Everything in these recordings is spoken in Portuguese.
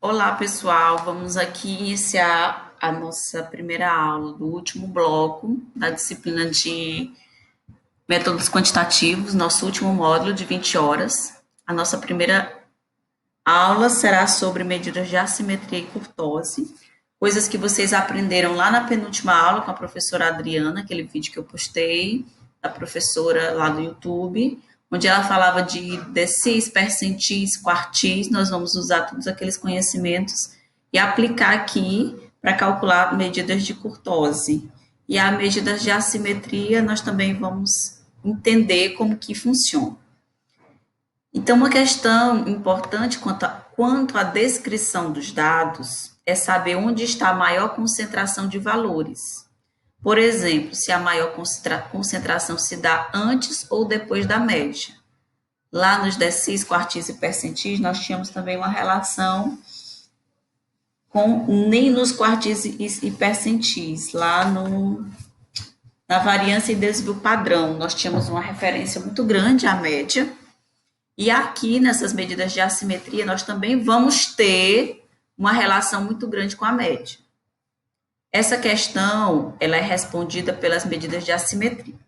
Olá, pessoal. Vamos aqui iniciar a nossa primeira aula do último bloco da disciplina de métodos quantitativos, nosso último módulo de 20 horas. A nossa primeira aula será sobre medidas de assimetria e curtose, coisas que vocês aprenderam lá na penúltima aula com a professora Adriana, aquele vídeo que eu postei, da professora lá do YouTube, onde ela falava de decis, percentis, quartis. Nós vamos usar todos aqueles conhecimentos e aplicar aqui para calcular medidas de curtose. E a medidas de assimetria, nós também vamos entender como que funciona. Então, uma questão importante quanto à descrição dos dados é saber onde está a maior concentração de valores. Por exemplo, se a maior concentração se dá antes ou depois da média. Lá nos decis, quartis e percentis, nós tínhamos também uma relação com nem nos quartis e percentis, lá na variância e desvio padrão, nós tínhamos uma referência muito grande à média. E aqui, nessas medidas de assimetria, nós também vamos ter uma relação muito grande com a média. Essa questão, ela é respondida pelas medidas de assimetria.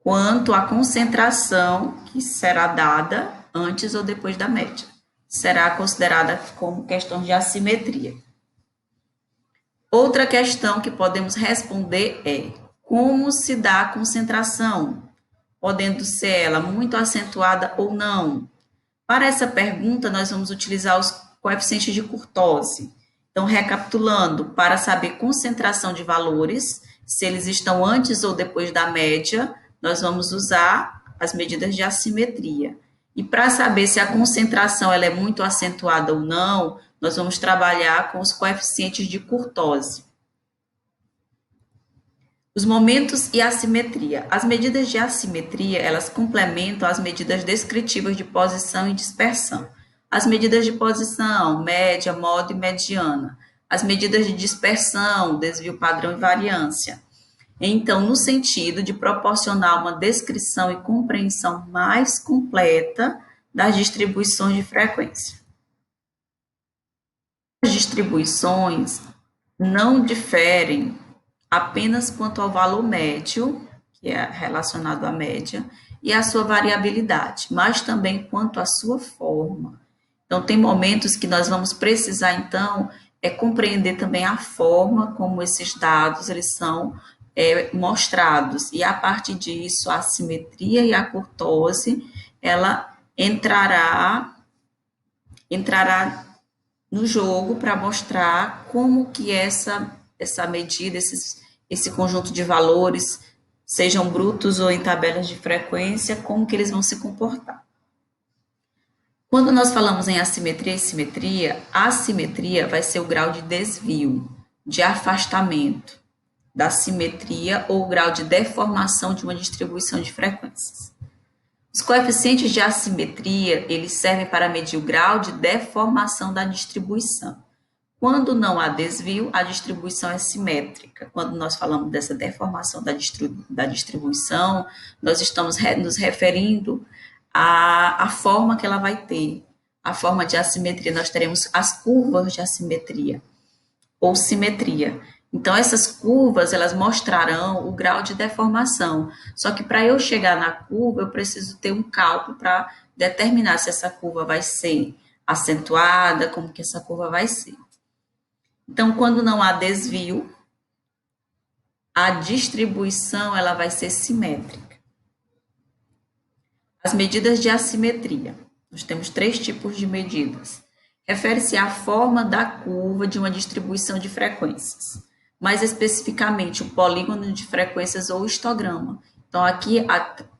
Quanto à concentração que será dada antes ou depois da média, será considerada como questão de assimetria. Outra questão que podemos responder é: como se dá a concentração? Podendo ser ela muito acentuada ou não? Para essa pergunta, nós vamos utilizar os coeficientes de curtose. Então, recapitulando, para saber concentração de valores, se eles estão antes ou depois da média, nós vamos usar as medidas de assimetria. E para saber se a concentração ela é muito acentuada ou não, nós vamos trabalhar com os coeficientes de curtose. Os momentos e assimetria. As medidas de assimetria, elas complementam as medidas descritivas de posição e dispersão. As medidas de posição, média, modo e mediana. As medidas de dispersão, desvio padrão e variância. Então, no sentido de proporcionar uma descrição e compreensão mais completa das distribuições de frequência. As distribuições não diferem apenas quanto ao valor médio, que é relacionado à média, e à sua variabilidade, mas também quanto à sua forma. Então, tem momentos que nós vamos precisar, então, compreender também a forma como esses dados eles são mostrados, e a partir disso, a assimetria e a curtose, ela entrará no jogo para mostrar como que essa medida, esse conjunto de valores, sejam brutos ou em tabelas de frequência, como que eles vão se comportar. Quando nós falamos em assimetria e simetria, a assimetria vai ser o grau de desvio, de afastamento da simetria ou o grau de deformação de uma distribuição de frequências. Os coeficientes de assimetria, eles servem para medir o grau de deformação da distribuição. Quando não há desvio, a distribuição é simétrica. Quando nós falamos dessa deformação da distribuição, nós estamos nos referindo à forma que ela vai ter. A forma de assimetria, nós teremos as curvas de assimetria ou simetria. Então, essas curvas, elas mostrarão o grau de deformação. Só que para eu chegar na curva, eu preciso ter um cálculo para determinar se essa curva vai ser acentuada, como que essa curva vai ser. Então, quando não há desvio, a distribuição ela vai ser simétrica. As medidas de assimetria. Nós temos 3 tipos de medidas. Refere-se à forma da curva de uma distribuição de frequências. Mais especificamente, o polígono de frequências ou histograma. Então, aqui,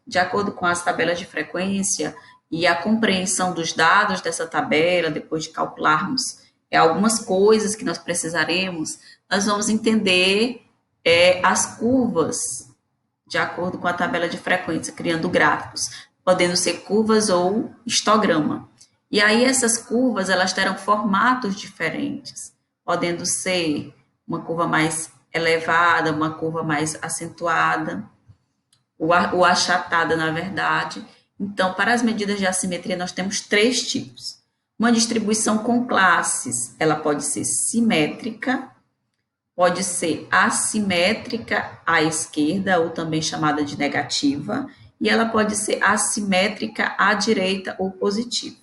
de acordo com as tabelas de frequência e a compreensão dos dados dessa tabela, depois de calcularmos algumas coisas que nós precisaremos, nós vamos entender as curvas de acordo com a tabela de frequência, criando gráficos, podendo ser curvas ou histograma. E aí essas curvas, elas terão formatos diferentes, podendo ser uma curva mais elevada, uma curva mais acentuada, ou achatada, na verdade. Então, para as medidas de assimetria, nós temos 3 tipos. Uma distribuição com classes, ela pode ser simétrica, pode ser assimétrica à esquerda, ou também chamada de negativa, e ela pode ser assimétrica à direita ou positiva.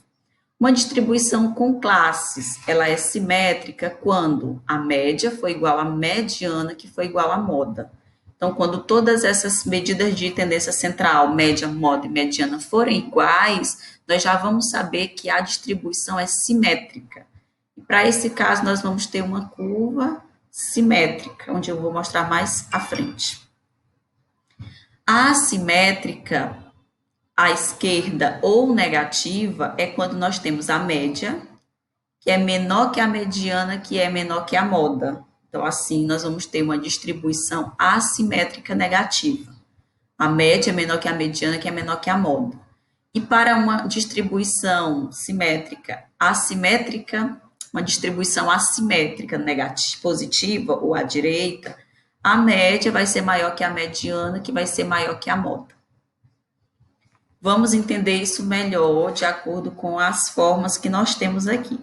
Uma distribuição com classes, ela é simétrica quando a média foi igual à mediana, que foi igual à moda. Então, quando todas essas medidas de tendência central, média, moda e mediana, forem iguais, nós já vamos saber que a distribuição é simétrica. E para esse caso, nós vamos ter uma curva simétrica, onde eu vou mostrar mais à frente. A assimétrica à esquerda ou negativa é quando nós temos a média, que é menor que a mediana, que é menor que a moda. Então, assim, nós vamos ter uma distribuição assimétrica negativa. A média é menor que a mediana, que é menor que a moda. E para uma distribuição simétrica, assimétrica, uma distribuição assimétrica negativa, positiva ou à direita, a média vai ser maior que a mediana, que vai ser maior que a moda. Vamos entender isso melhor de acordo com as formas que nós temos aqui.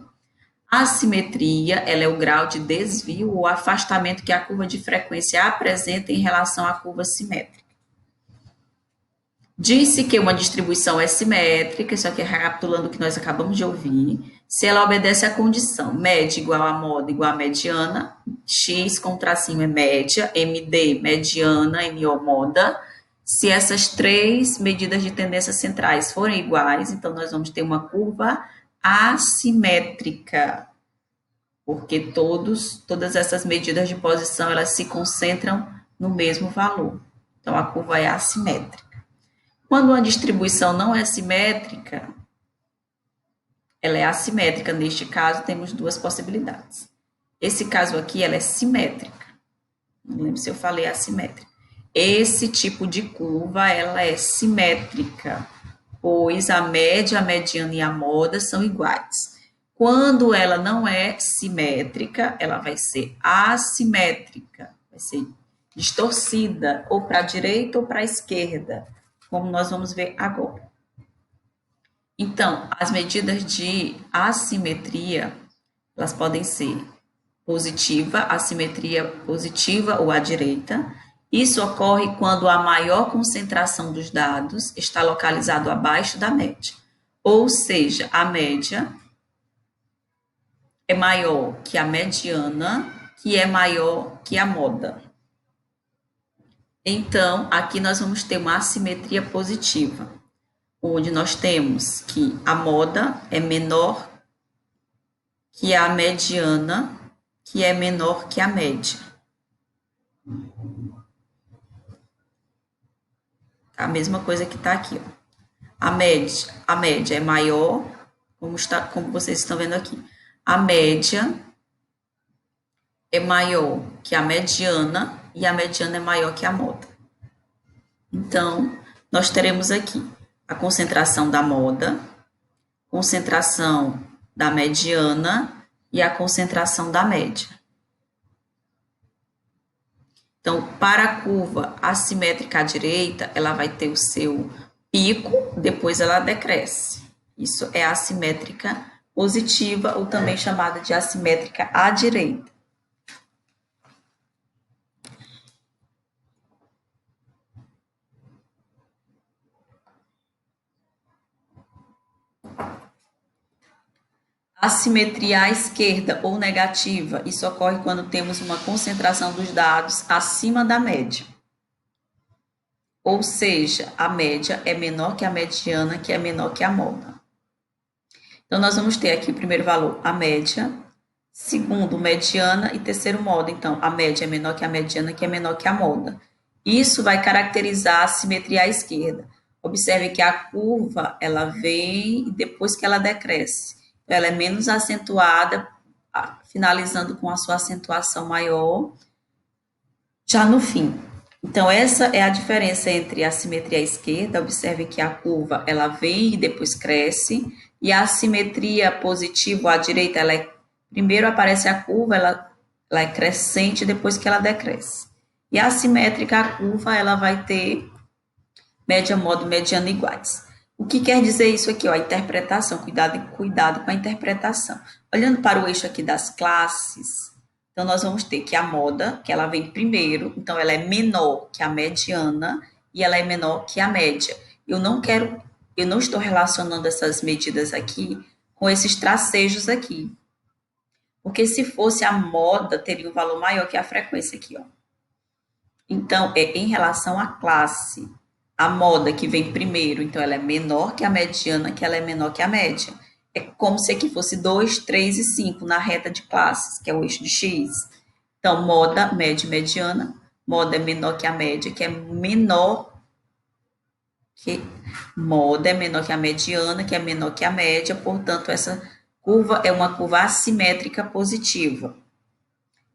A assimetria, ela é o grau de desvio ou afastamento que a curva de frequência apresenta em relação à curva simétrica. Disse que uma distribuição é simétrica, isso aqui é recapitulando o que nós acabamos de ouvir, se ela obedece à condição média igual a moda igual a mediana, x com tracinho é média, MD mediana, MO moda. Se essas três medidas de tendência centrais forem iguais, então nós vamos ter uma curva assimétrica, porque todas essas medidas de posição, elas se concentram no mesmo valor. Então, a curva é assimétrica. Quando uma distribuição não é simétrica, ela é assimétrica. Neste caso, temos duas possibilidades. Esse caso aqui, ela é simétrica. Não lembro se eu falei assimétrica. Esse tipo de curva, ela é simétrica, pois a média, a mediana e a moda são iguais. Quando ela não é simétrica, ela vai ser assimétrica, vai ser distorcida, ou para a direita ou para a esquerda, como nós vamos ver agora. Então, as medidas de assimetria, elas podem ser positiva, assimetria positiva ou à direita. Isso ocorre quando a maior concentração dos dados está localizado abaixo da média. Ou seja, a média é maior que a mediana, que é maior que a moda. Então, aqui nós vamos ter uma assimetria positiva, onde nós temos que a moda é menor que a mediana, que é menor que a média. A mesma coisa que está aqui, ó. A média é maior, como vocês estão vendo aqui. A média é maior que a mediana e a mediana é maior que a moda. Então, nós teremos aqui a concentração da moda, concentração da mediana e a concentração da média. Então, para a curva assimétrica à direita, ela vai ter o seu pico, depois ela decresce. Isso é assimétrica positiva, ou também chamada de assimétrica à direita. Assimetria à esquerda ou negativa, isso ocorre quando temos uma concentração dos dados acima da média. Ou seja, a média é menor que a mediana, que é menor que a moda. Então, nós vamos ter aqui o primeiro valor, a média, segundo, mediana e terceiro, moda. Então, a média é menor que a mediana, que é menor que a moda. Isso vai caracterizar a assimetria à esquerda. Observe que a curva, ela vem e depois que ela decresce. Ela é menos acentuada, finalizando com a sua acentuação maior, já no fim. Então, essa é a diferença entre a assimetria à esquerda. Observe que a curva, ela vem e depois cresce, e a assimetria positiva à direita, primeiro aparece a curva, ela é crescente depois que ela decresce. E a assimétrica, a curva, ela vai ter média, moda e mediana iguais. O que quer dizer isso aqui? Ó, a interpretação, cuidado com a interpretação. Olhando para o eixo aqui das classes, então nós vamos ter que a moda, que ela vem primeiro, então ela é menor que a mediana e ela é menor que a média. Eu não estou relacionando essas medidas aqui com esses tracejos aqui. Porque se fosse a moda, teria um valor maior que a frequência aqui, ó. Então, é em relação à classe. A moda que vem primeiro, então ela é menor que a mediana, que ela é menor que a média. É como se aqui fosse 2, 3 e 5 na reta de classes, que é o eixo de X. Então, moda, média e mediana. Moda é menor que a média, que é menor que moda é menor que a mediana, que é menor que a média, portanto, essa curva é uma curva assimétrica positiva.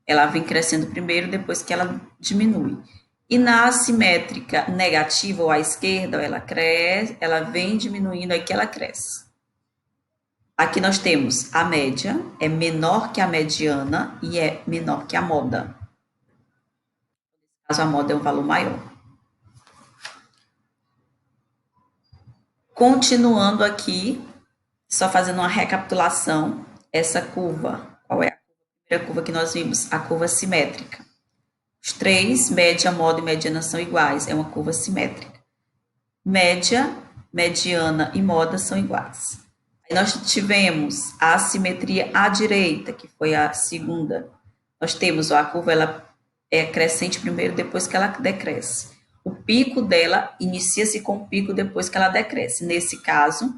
Ela vem crescendo primeiro, depois que ela diminui. E na assimétrica negativa ou à esquerda, ela cresce, ela vem diminuindo, aí que ela cresce. Aqui nós temos a média, é menor que a mediana e é menor que a moda. No caso, a moda é um valor maior. Continuando aqui, só fazendo uma recapitulação, essa curva, qual é a primeira curva que nós vimos? A curva simétrica. Os três, média, moda e mediana, são iguais, é uma curva simétrica. Média, mediana e moda são iguais. Aí nós tivemos a assimetria à direita, que foi a segunda. Nós temos a curva, ela é crescente primeiro, depois que ela decresce. O pico dela inicia-se com o pico depois que ela decresce. Nesse caso,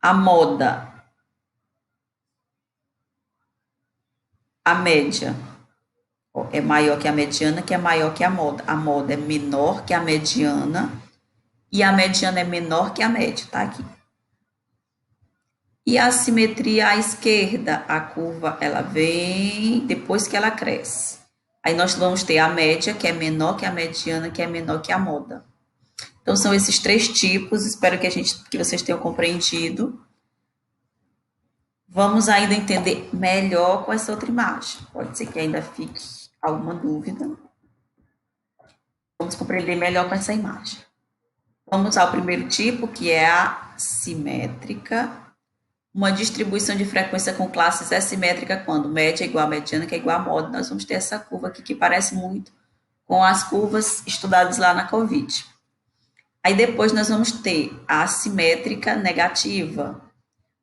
a moda, a média, é maior que a mediana, que é maior que a moda. A moda é menor que a mediana e a mediana é menor que a média, tá aqui. E a simetria à esquerda, a curva, ela vem depois que ela cresce. Aí nós vamos ter a média, que é menor que a mediana, que é menor que a moda. Então, são esses três tipos, espero que vocês tenham compreendido. Vamos ainda entender melhor com essa outra imagem. Pode ser que ainda fique alguma dúvida. Vamos compreender melhor com essa imagem. Vamos ao primeiro tipo, que é a simétrica. Uma distribuição de frequência com classes é simétrica quando média é igual a mediana, que é igual a moda. Nós vamos ter essa curva aqui que parece muito com as curvas estudadas lá na COVID. Aí depois nós vamos ter a assimétrica negativa.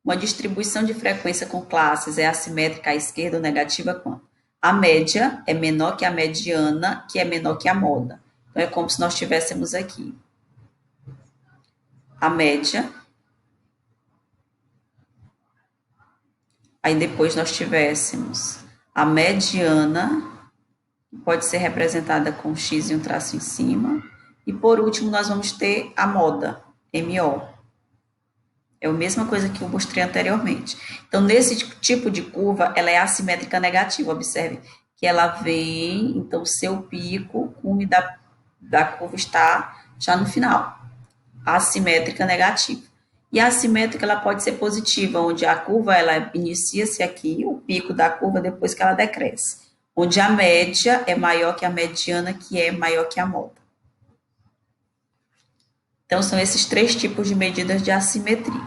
Uma distribuição de frequência com classes é assimétrica à esquerda ou negativa quando a média é menor que a mediana, que é menor que a moda. Então, é como se nós tivéssemos aqui a média. Aí depois nós tivéssemos a mediana, que pode ser representada com X e um traço em cima. E por último, nós vamos ter a moda, MO. É a mesma coisa que eu mostrei anteriormente. Então, nesse tipo de curva, ela é assimétrica negativa. Observe que ela vem, então, o seu pico, o cume da curva está já no final. Assimétrica negativa. E a assimétrica, ela pode ser positiva, onde a curva, ela inicia-se aqui, o pico da curva, depois que ela decresce. Onde a média é maior que a mediana, que é maior que a moda. Então, são esses três tipos de medidas de assimetria.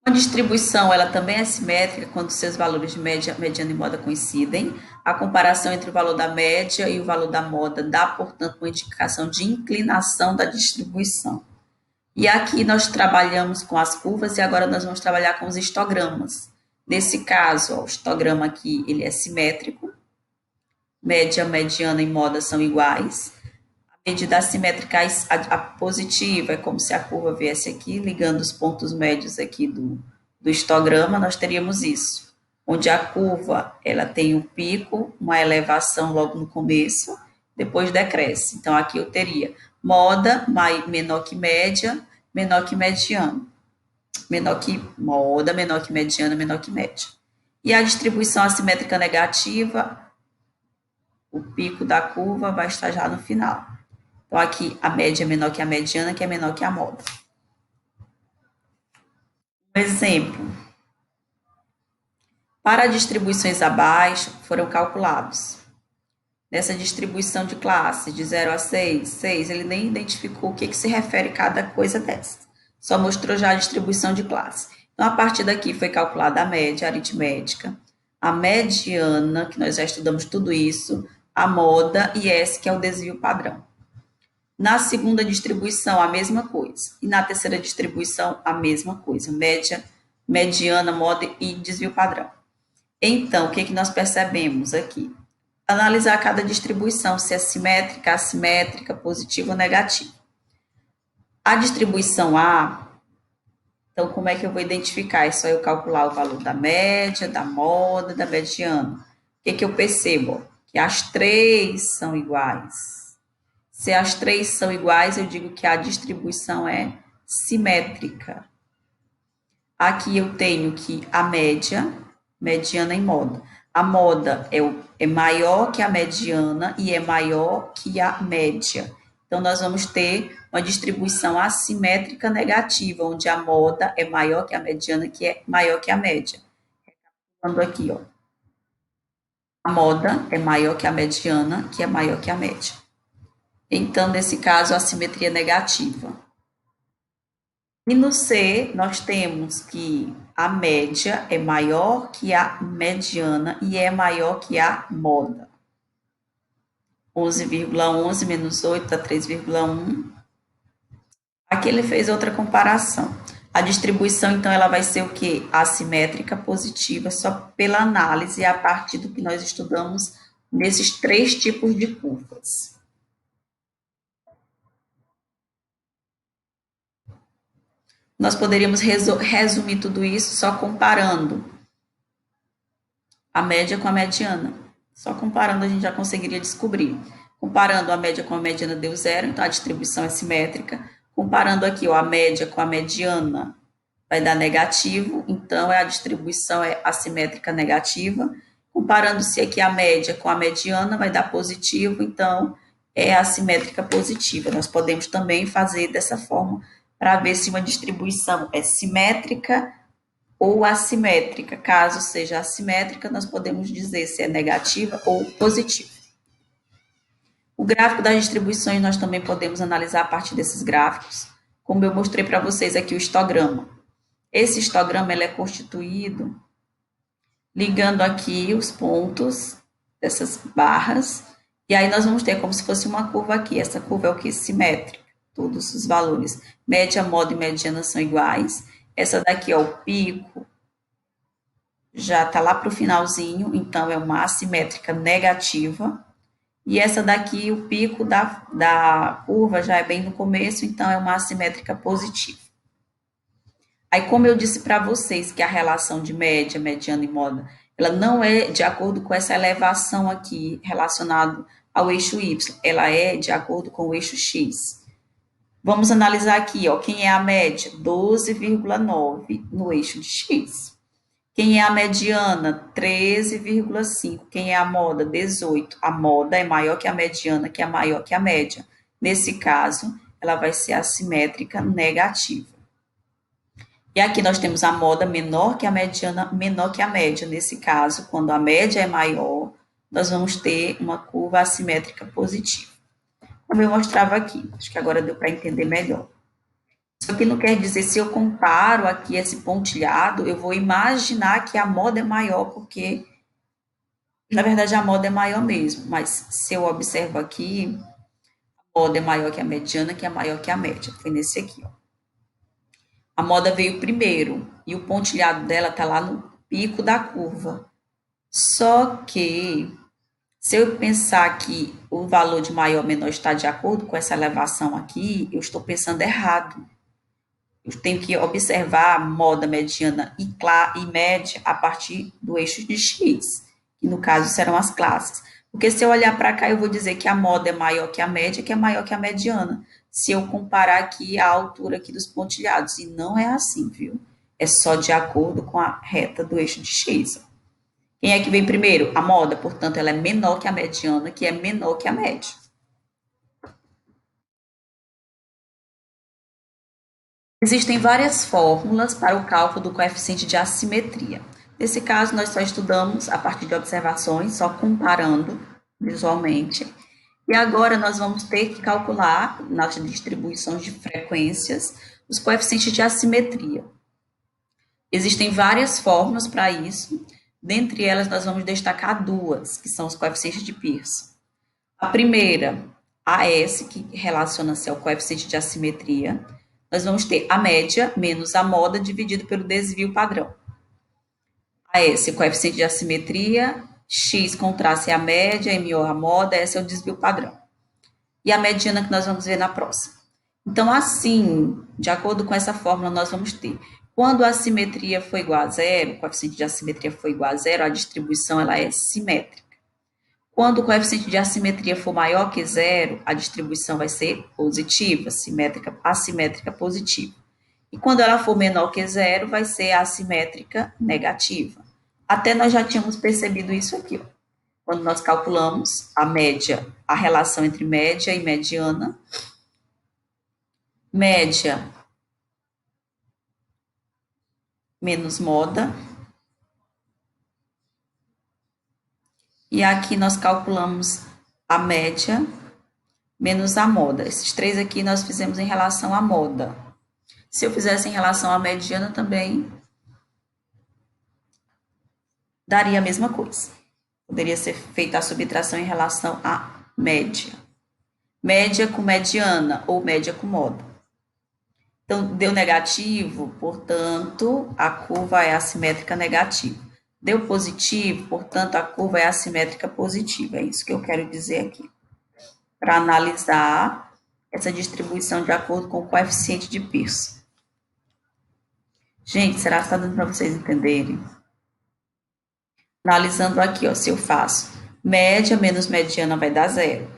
Uma distribuição, ela também é simétrica quando seus valores de média, mediana e moda coincidem. A comparação entre o valor da média e o valor da moda dá, portanto, uma indicação de inclinação da distribuição. E aqui nós trabalhamos com as curvas e agora nós vamos trabalhar com os histogramas. Nesse caso, ó, o histograma aqui, ele é simétrico. Média, mediana e moda são iguais. A medida assimétrica, a positiva, é como se a curva viesse aqui, ligando os pontos médios aqui do histograma, nós teríamos isso. Onde a curva, ela tem um pico, uma elevação logo no começo, depois decresce. Então, aqui eu teria moda menor que média, menor que mediano. Menor que moda, menor que mediana, menor que média. E a distribuição assimétrica negativa, o pico da curva vai estar já no final. Então, aqui a média é menor que a mediana, que é menor que a moda. Um exemplo. Para distribuições abaixo, foram calculados nessa distribuição de classes, de 0 a 6, 6, ele nem identificou o que se refere cada coisa dessa. Só mostrou já a distribuição de classe. Então, a partir daqui foi calculada a média aritmética, a mediana, que nós já estudamos tudo isso, a moda e S, que é o desvio padrão. Na segunda distribuição, a mesma coisa. E na terceira distribuição, a mesma coisa. Média, mediana, moda e desvio padrão. Então, o que nós percebemos aqui? Analisar cada distribuição, se é simétrica, assimétrica, positiva ou negativa. A distribuição A, então, como é que eu vou identificar? É só eu calcular o valor da média, da moda, da mediana. O que eu percebo? Que as três são iguais. Se as três são iguais, eu digo que a distribuição é simétrica. Aqui eu tenho que a média, mediana e moda. A moda é maior que a mediana e é maior que a média. Então, nós vamos ter uma distribuição assimétrica negativa, onde a moda é maior que a mediana, que é maior que a média. Falando aqui, ó. A moda é maior que a mediana, que é maior que a média. Então, nesse caso, a simetria é negativa. E no C, nós temos que a média é maior que a mediana e é maior que a moda. 11,11 menos 8 dá 3,1. Aqui ele fez outra comparação. A distribuição, então, ela vai ser o quê? Assimétrica positiva, só pela análise a partir do que nós estudamos nesses três tipos de curvas. Nós poderíamos resumir tudo isso só comparando a média com a mediana. Só comparando a gente já conseguiria descobrir. Comparando a média com a mediana deu zero, então a distribuição é simétrica. Comparando aqui, ó, a média com a mediana vai dar negativo, então a distribuição é assimétrica negativa. Comparando-se aqui a média com a mediana vai dar positivo, então é assimétrica positiva. Nós podemos também fazer dessa forma para ver se uma distribuição é simétrica ou assimétrica. Caso seja assimétrica, nós podemos dizer se é negativa ou positiva. O gráfico das distribuições nós também podemos analisar a partir desses gráficos, como eu mostrei para vocês aqui o histograma. Esse histograma ele é constituído ligando aqui os pontos dessas barras, e aí nós vamos ter como se fosse uma curva aqui. Essa curva é o que? Simétrica. Todos os valores, média, moda e mediana são iguais. Essa daqui, ó, o pico, já está lá para o finalzinho, então é uma assimétrica negativa. E essa daqui, o pico da curva já é bem no começo, então é uma assimétrica positiva. Aí, como eu disse para vocês que a relação de média, mediana e moda, ela não é de acordo com essa elevação aqui relacionado ao eixo Y, ela é de acordo com o eixo X. Vamos analisar aqui, ó, quem é a média? 12,9 no eixo de X. Quem é a mediana? 13,5. Quem é a moda? 18. A moda é maior que a mediana, que é maior que a média. Nesse caso, ela vai ser assimétrica negativa. E aqui nós temos a moda menor que a mediana, menor que a média. Nesse caso, quando a média é maior, nós vamos ter uma curva assimétrica positiva. Como eu mostrava aqui, acho que agora deu para entender melhor. Isso aqui não quer dizer, se eu comparo aqui esse pontilhado, eu vou imaginar que a moda é maior, porque, na verdade, a moda é maior mesmo. Mas, se eu observo aqui, a moda é maior que a mediana, que é maior que a média. Foi nesse aqui, ó. A moda veio primeiro, e o pontilhado dela está lá no pico da curva. Só que, se eu pensar que o valor de maior ou menor está de acordo com essa elevação aqui, eu estou pensando errado. Eu tenho que observar a moda mediana e média a partir do eixo de X, que no caso serão as classes. Porque se eu olhar para cá, eu vou dizer que a moda é maior que a média, que é maior que a mediana. Se eu comparar aqui a altura aqui dos pontilhados. E não é assim, viu? É só de acordo com a reta do eixo de X. Quem é que vem primeiro? A moda, portanto, ela é menor que a mediana, que é menor que a média. Existem várias fórmulas para o cálculo do coeficiente de assimetria. Nesse caso, nós só estudamos a partir de observações, só comparando visualmente. E agora nós vamos ter que calcular, nas distribuições de frequências, os coeficientes de assimetria. Existem várias fórmulas para isso, dentre elas nós vamos destacar duas, que são os coeficientes de Pearson. A primeira, AS, que relaciona-se ao coeficiente de assimetria, nós vamos ter a média menos a moda dividido pelo desvio padrão. AS, coeficiente de assimetria, X com traço é a média, MO a moda, S é o desvio padrão. E a mediana que nós vamos ver na próxima. Então, assim, de acordo com essa fórmula, nós vamos ter, quando a assimetria for igual a zero, o coeficiente de assimetria for igual a zero, a distribuição ela é simétrica. Quando o coeficiente de assimetria for maior que zero, a distribuição vai ser positiva, simétrica, assimétrica positiva. E quando ela for menor que zero, vai ser assimétrica negativa. Até nós já tínhamos percebido isso aqui, ó. Quando nós calculamos a média, a relação entre média e mediana, média menos moda, e aqui nós calculamos a média menos a moda. Esses três aqui nós fizemos em relação à moda. Se eu fizesse em relação à mediana também, daria a mesma coisa. Poderia ser feita a subtração em relação à média. Média com mediana ou média com moda. Então, deu negativo, portanto, a curva é assimétrica negativa. Deu positivo, portanto, a curva é assimétrica positiva. É isso que eu quero dizer aqui. Para analisar essa distribuição de acordo com o coeficiente de Pearson. Gente, será que está dando para vocês entenderem? Analisando aqui, ó, se eu faço média menos mediana vai dar zero.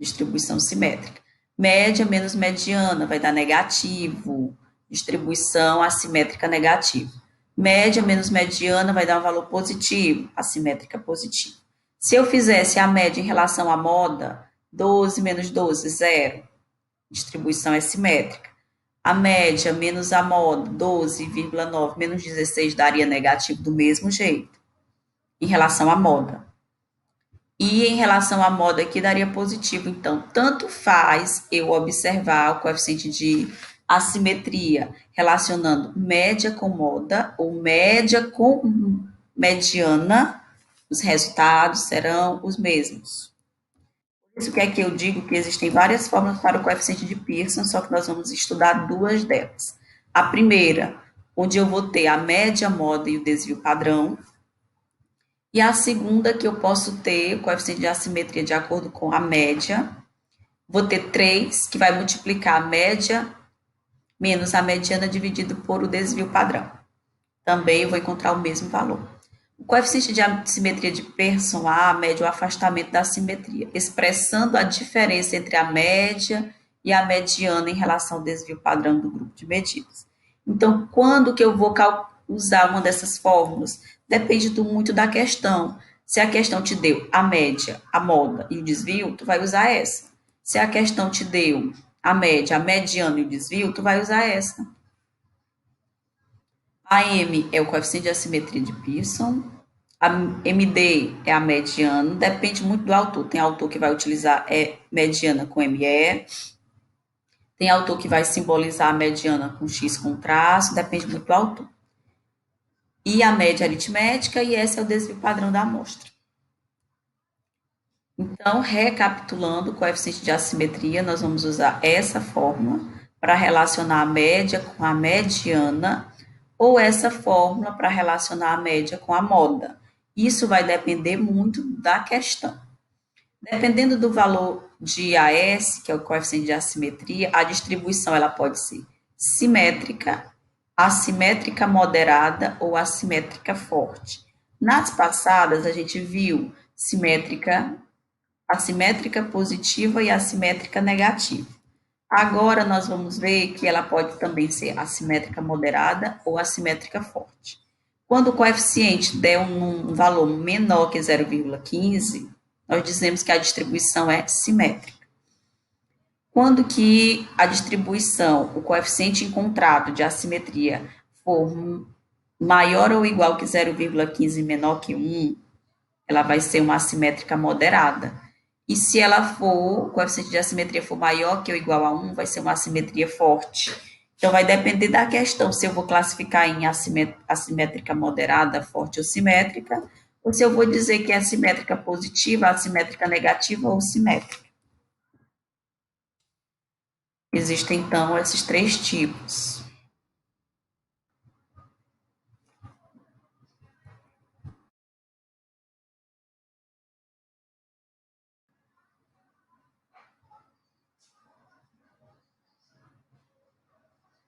Distribuição simétrica. Média menos mediana vai dar negativo, distribuição assimétrica negativa. Média menos mediana vai dar um valor positivo, assimétrica positiva. Se eu fizesse a média em relação à moda, 12 menos 12, zero. Distribuição é simétrica. A média menos a moda, 12,9 menos 16, daria negativo do mesmo jeito, em relação à moda. E em relação à moda aqui, daria positivo. Então, tanto faz eu observar o coeficiente de assimetria relacionando média com moda ou média com mediana, os resultados serão os mesmos. Por isso que é que eu digo que existem várias fórmulas para o coeficiente de Pearson, só que nós vamos estudar duas delas. A primeira, onde eu vou ter a média, moda e o desvio padrão. E a segunda, que eu posso ter o coeficiente de assimetria de acordo com a média. Vou ter 3, que vai multiplicar a média menos a mediana dividido por o desvio padrão. Também eu vou encontrar o mesmo valor. O coeficiente de assimetria de Pearson A mede o afastamento da assimetria, expressando a diferença entre a média e a mediana em relação ao desvio padrão do grupo de medidas. Então, quando que eu vou usar uma dessas fórmulas? Depende muito da questão. Se a questão te deu a média, a moda e o desvio, tu vai usar essa. Se a questão te deu a média, a mediana e o desvio, tu vai usar essa. A M é o coeficiente de assimetria de Pearson. A MD é a mediana. Depende muito do autor. Tem autor que vai utilizar mediana com ME. Tem autor que vai simbolizar a mediana com X com traço. Depende muito do autor. E a média aritmética, e esse é o desvio padrão da amostra. Então, recapitulando o coeficiente de assimetria, nós vamos usar essa fórmula para relacionar a média com a mediana, ou essa fórmula para relacionar a média com a moda. Isso vai depender muito da questão. Dependendo do valor de AS, que é o coeficiente de assimetria, a distribuição ela pode ser simétrica, assimétrica moderada ou assimétrica forte. Nas passadas, a gente viu simétrica, assimétrica positiva e assimétrica negativa. Agora, nós vamos ver que ela pode também ser assimétrica moderada ou assimétrica forte. Quando o coeficiente der um valor menor que 0,15, nós dizemos que a distribuição é simétrica. Quando que a distribuição, o coeficiente encontrado de assimetria for maior ou igual que 0,15 e menor que 1, ela vai ser uma assimétrica moderada. E se ela for, o coeficiente de assimetria for maior que ou igual a 1, vai ser uma assimetria forte. Então, vai depender da questão, se eu vou classificar em assimétrica moderada, forte ou simétrica, ou se eu vou dizer que é assimétrica positiva, assimétrica negativa ou simétrica. Existem, então, esses três tipos.